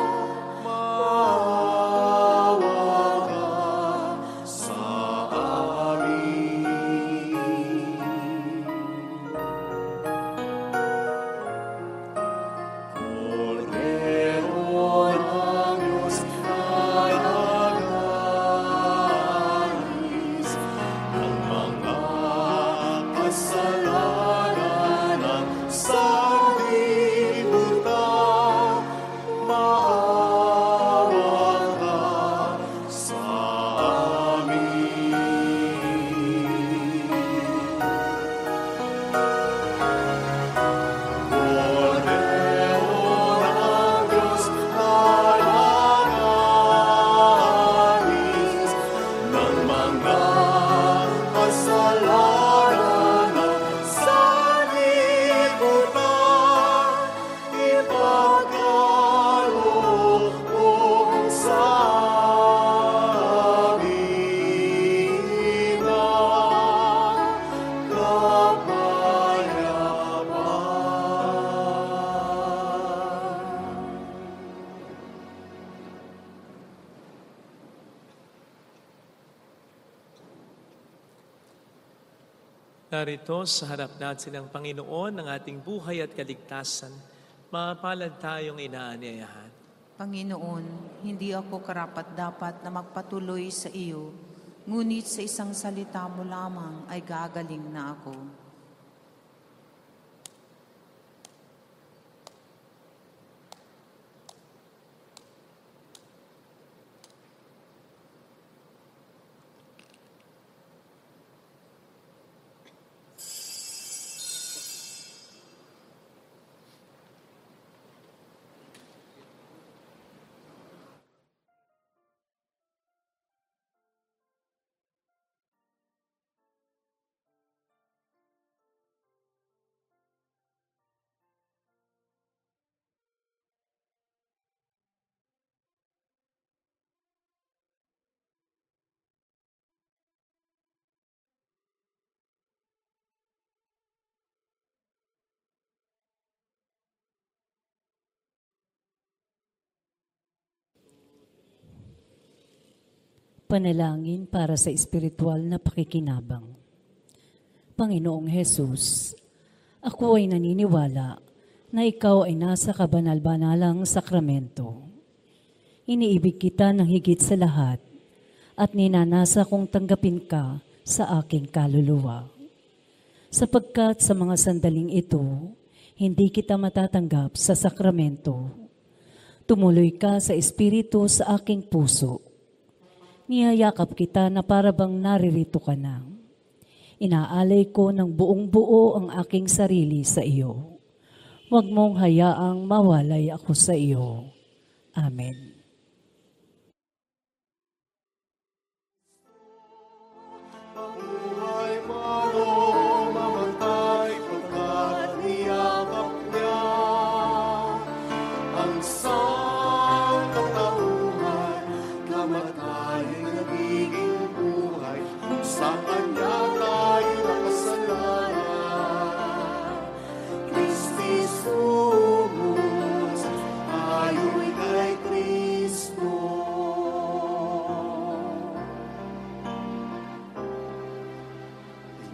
Speaker 1: Narito sa harap natin ng Panginoon ng ating buhay at kaligtasan, mapalad tayong inaanyayahan.
Speaker 2: Panginoon, hindi ako karapat-dapat na magpatuloy sa iyo, ngunit sa isang salita mo lamang ay gagaling na ako.
Speaker 6: Panalangin para sa espiritual na pakikinabang. Panginoong Hesus, ako ay naniniwala na ikaw ay nasa kabanal-banalang sakramento. Iniibig kita ng higit sa lahat at ninanasa kong tanggapin ka sa aking kaluluwa. Sapagkat sa mga sandaling ito, hindi kita matatanggap sa sakramento. Tumuloy ka sa espiritu sa aking puso. Niyayakap kita na parabang naririto ka na. Inaalay ko ng buong buo ang aking sarili sa iyo. Huwag mong hayaang mawalay ako sa iyo. Amen.
Speaker 5: Mabuhay man o mamatay, pagkat niyakap niya ang sangkang tauhan, kamatay ay nagiging buhay, kung sa Kanya tayo nakasalanan. Kristi Sumus, tayo'y kay Kristo.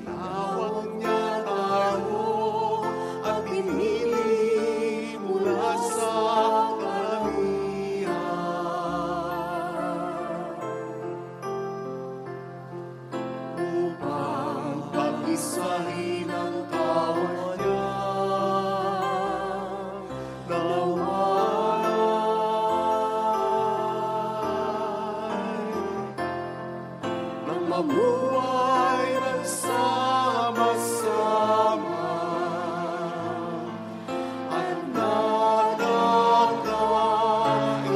Speaker 5: Tinawag niya tayo at pinili mula sa upang pag-isahin ang tawa niya. Nang mabuhay ng sama-sama at nagagawa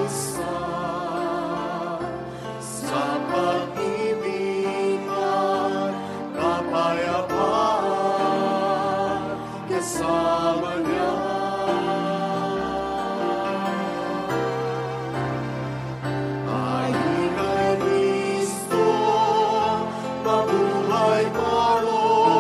Speaker 5: isa sa pag-ibig at kapayapaan kasama niya. Tayo'y kay Kristo, mabuhay man o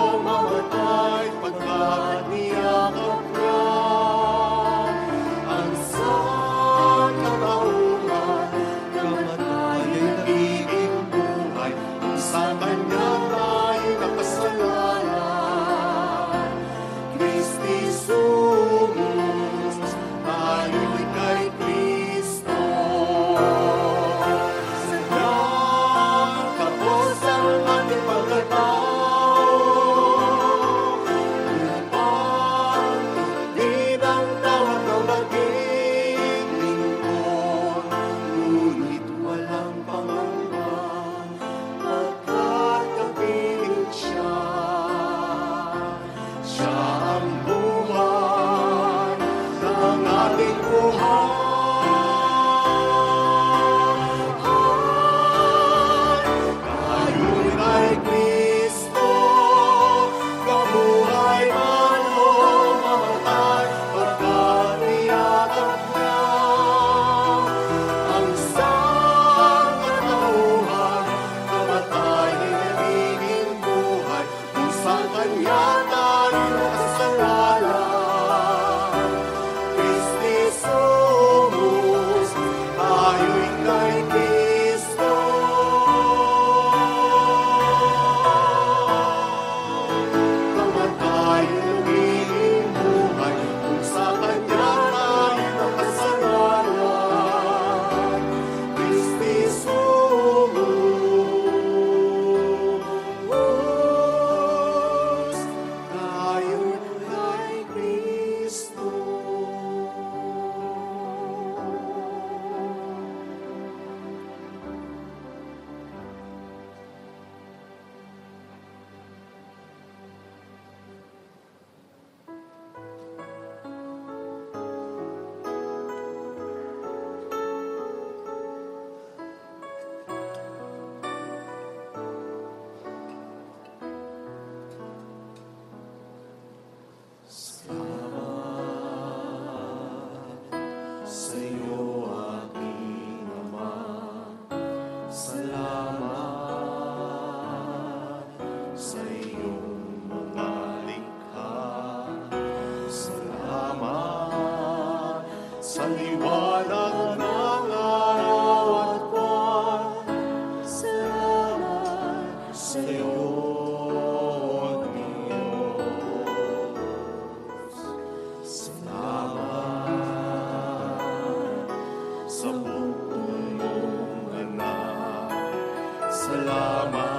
Speaker 5: Salamat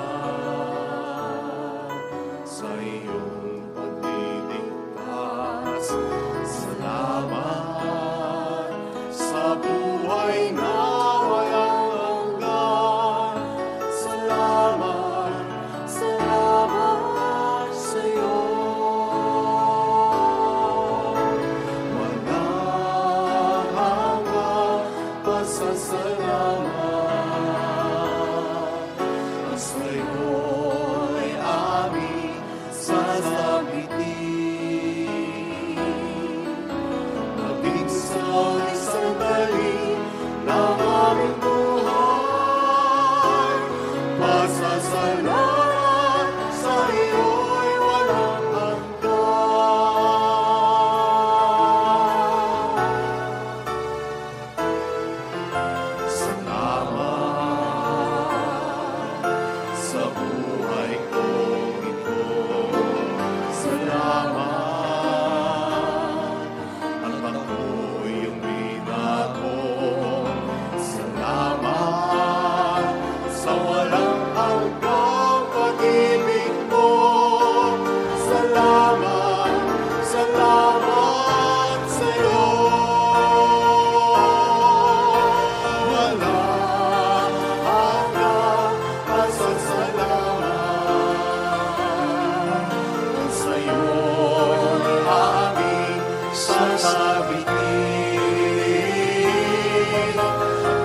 Speaker 5: sa iyong pagliligtas. Salamat sa buhay na walang hanggan. Salamat, salamat sa iyo. Walang hanggan pasasalamat. Sa iyo'y aming sasabitin. Maging sa sandali ng aming buhay, pasasalamat sa iyo'y walang hanggan. Salamat sa buhay kong ito. Salamat at ako'y iyong binago. Salamat sa walang hanggang pag-ibig mo. Salamat, salamat sa iyo. Walang hanggang pasasalamat. Sa iyo'y aming sasabitin.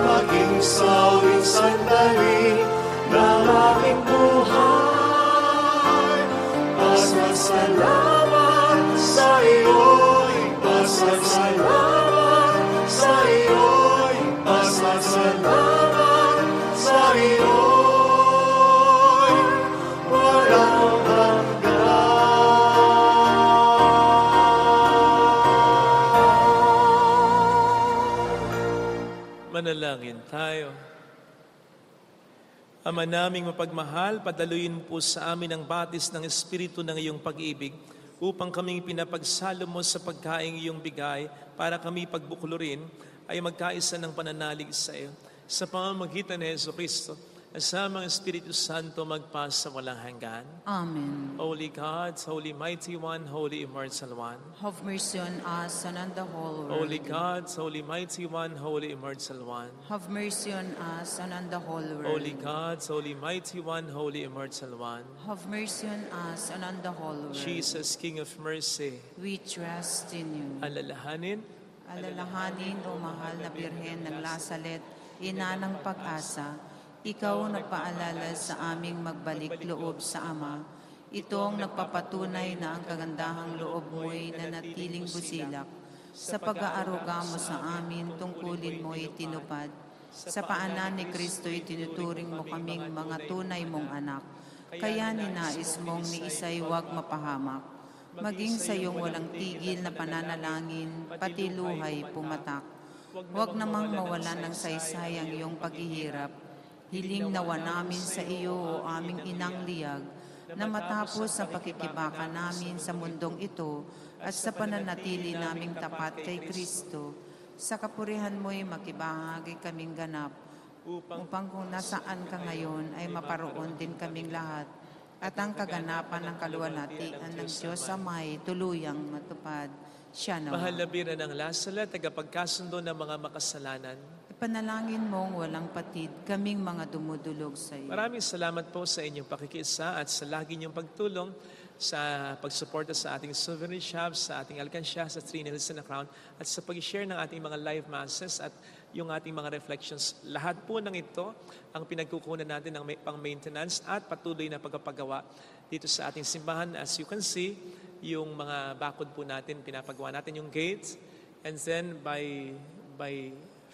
Speaker 5: Maging sa huling sandali ng aming buhay, pasasalamat sa iyo'y, pasasalamat sa iyo'y, pasasalamat sa iyo'y walang hanggan.
Speaker 1: Manalangin tayo. Ama naming mapagmahal, padaluyin po sa amin ang batis ng Espiritu ng iyong pag-ibig upang kaming pinapagsalo mo sa pagkaing iyong bigay para kami pagbuklurin ay magkaisa ng pananalig sa iyo. Sa pamamagitan ni Jesucristo, kasama ang Espiritu Santo magpasa walang hanggan.
Speaker 2: Amen.
Speaker 1: Holy God, Holy Mighty One, Holy Immortal One.
Speaker 2: Have mercy on us and on the whole world.
Speaker 1: Holy God, Holy Mighty One, Holy Immortal One.
Speaker 2: Have mercy on us and on the whole world.
Speaker 1: Holy God, Holy Mighty One, Holy Immortal One.
Speaker 2: Have mercy on us and on the whole world.
Speaker 1: Jesus, King of Mercy,
Speaker 2: We trust in you.
Speaker 1: alalahanin,
Speaker 2: Alalahanin, O mahal na Birhen ng Lasalet, ina ng pag-asa, ikaw nagpaalala sa aming magbalik loob sa Ama. Itong nagpapatunay na ang kagandahang loob mo'y nanatiling busilak. Sa pag-aaruga mo sa amin, tungkulin mo'y tinupad. Sa paanan ni Kristo'y tinuturing mo kaming mga tunay mong anak. Kaya ninais mong ni isa'y huwag mapahamak. Maging sa iyong walang tigil na pananalangin, pati luhay pumatak. Huwag namang mawalan ng saysay ang iyong paghihirap. Hiling nawa namin sa iyo, o aming inang liyag, na matapos ang pakikibaka namin sa mundong ito at sa pananatili naming tapat kay Kristo, sa kapurihan mo'y makibahagi kaming ganap, upang kung nasaan ka ngayon ay maparoon din kaming lahat, at ang kaganapan ng kaluwalhatian ng Diyos Amay tuluyang matupad. Siya nawa.
Speaker 1: mahal na Birhen ng Lasalet, tagapagkasundo ng mga makasalanan.
Speaker 2: Ipanalangin mong walang patid kaming mga dumudulog sa iyo.
Speaker 1: Maraming salamat po sa inyong pakikiisa at sa lagi niyong pagtulong sa pagsuporta sa ating souvenir shop, sa ating alkansya, sa Three Nails and a Crown, at sa pag-share ng ating mga live masses at yung ating mga reflections. Lahat po ng ito ang pinagkukunan natin ng pang-maintenance at patuloy na pagpapagawa dito sa ating simbahan. As you can see, yung mga bakod po natin, pinapagawa natin yung gates, and then by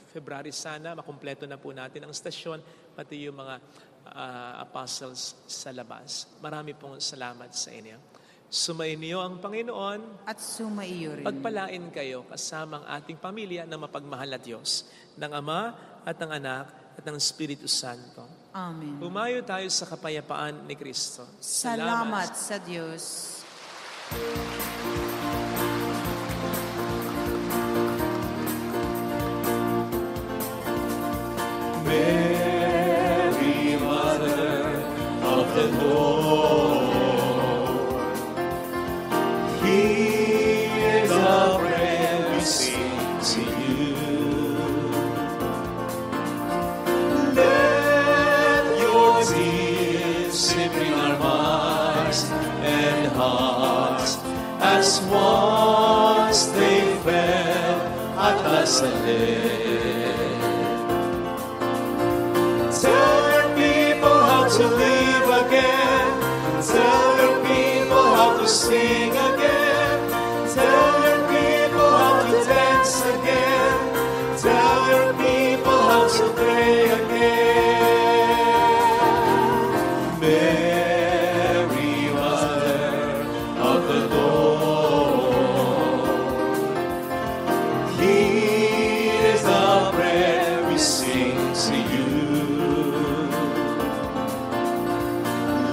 Speaker 1: February sana, makumpleto na po natin ang stasyon, pati yung mga apostles sa labas. Marami pong salamat sa inyo. Sumainyo ang Panginoon
Speaker 2: At sumaiyo rin.
Speaker 1: pagpalain kayo kasama ang ating pamilya na mapagmahal na Diyos, ng Ama at ng Anak at ng Espiritu Santo.
Speaker 2: Amen.
Speaker 1: Humayo tayo sa kapayapaan ni Kristo.
Speaker 2: Salamat sa Diyos.
Speaker 5: Mary, Mother
Speaker 1: the Lord. Hear the prayer we sing to you. Let your tears slip in our minds and hearts as once they fell at Nazareth. Tell your people how to live again. Tell your people how to sing again. Tell your people how to dance again. Tell your people how to pray again. Mary, Mother of the Lord, hear the prayer we sing to you.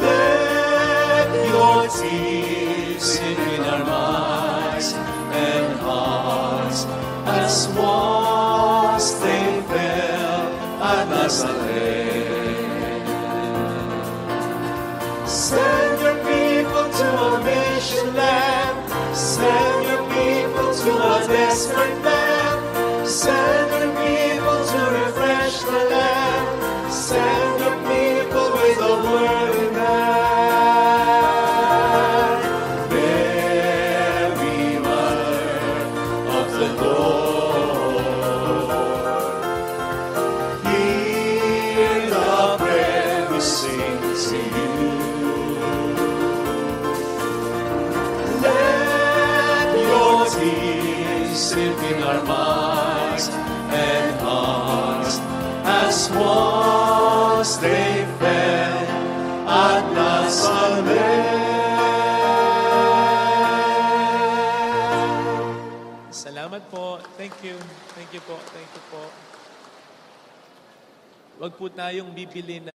Speaker 1: Let your tears sit in our minds and hearts as once they fell at Nazareth. Send your people to a mission land. Send your people to a desperate land. Send your people to refresh the land. Send your people with a word in hand. Mary, Mother of the Lord, hear the prayer we sing to you. Let your tears slip in our minds and hearts as once they fell at Nazareth. Salamat po. Thank you. Thank you po. Thank you po. Wag po tayong bibili na